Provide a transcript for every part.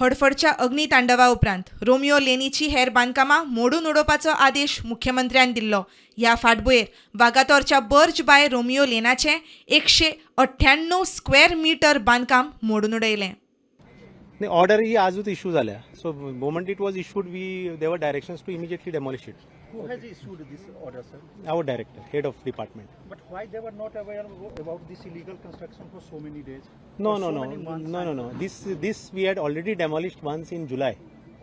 हडफडच्या अग्नितांडवा उपरांत रोमियो लेनीची हेर बांदकामां मोडून उडोवपाचो आदेश मुख्यमंत्र्यान दिल्लो. ह्या फाटभुंयेर वागातोरच्या बर्ज बाय रोमियो लेनाचें 198 स्क्वेअर मीटर बांदकाम मोडून उडयलें. The order ही आजूच इश्यू झाल्या. So moment it was issued, there were directions to immediately demolish it. Who has issued this order, sir? Our director, head of department. But why they were not aware about this illegal construction for so many days? No. For so many months? This we had already demolished once in July.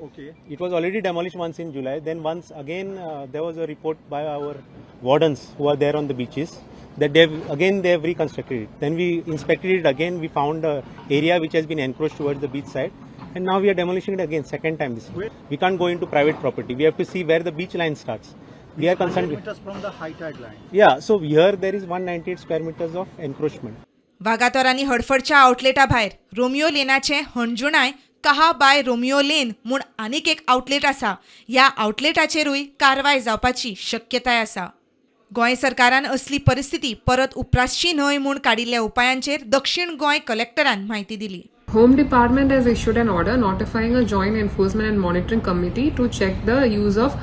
Okay. It was already demolished once in July. Then once again there was a report by our wardens who are there on the beaches that they have reconstructed it. Then we inspected it again. We found an area which has been encroached towards the beach side. And now we are demolishing it again, second time this. We can't go into private property. We have to see where the beach line starts. We are concerned 100 meters from the high tide line. Yeah, so here there is 198 square meters of encroachment. Vagator आनी हडफडच्या आउटलेटा भायर Romeo लेनाचें हणजुणाय कहा by Romeo Lane म्हूण आनीक एक outlet आसा. ह्या आउटलेटाचेरूय कारवाय जावपाची शक्यताय आसा. गोंय सरकारान असली परिस्थिती परत उपरासची न्हय म्हूण काडिल्ल्या उपायांचेर दक्षिण गोंय कलेक्टरान म्हायती दिली. Home Department has issued an order notifying a joint enforcement and monitoring committee to check the use of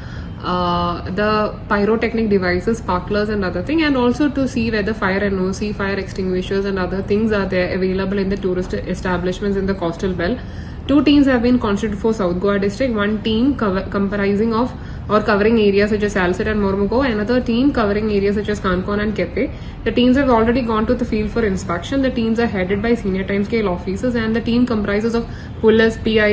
the pyrotechnic devices, sparklers and other thing, and also to see whether fire NOC, fire extinguishers and other things are there available in the tourist establishments in the coastal belt. 2 teams have been constituted for South Goa district. 1 team comprising of or covering areas such as Salsette and Mormugao, another team covering areas such as Kankon and Kepe. The teams have already gone to the field for inspection. The teams are headed by senior timescale officers, and the team comprises of pullers, PI,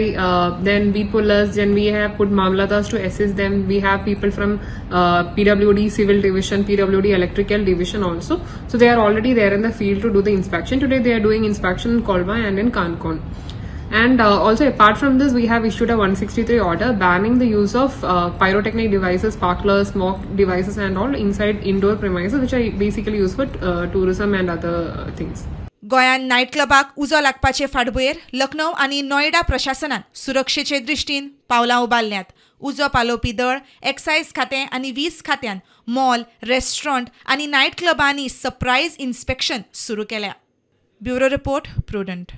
then beat pullers, then we have put mamlatars to assist them. We have people from PWD Civil Division, PWD Electrical Division also. So they are already there in the field to do the inspection. Today they are doing inspection in Kolba and in Kankon. And also apart from this, we have issued a 163 order banning the use of pyrotechnic devices, sparklers, smoke devices and all inside indoor premises, which are basically used for tourism and other things. गोंयान night क्लबाक उजो लागपाचे फाटभुंयेर लखनौ आनी नोएडा प्रशासनान सुरक्षेचे दृश्टीन पावलां उबारल्यांत. उजो पालोवपी दळ, एक्सायज खातें आनी वीज खात्यान मॉल, रेस्टॉरंट आनी नायट क्लबांनी सरप्रायज इन्स्पेक्शन सुरू केल्या. Bureau report, prudent.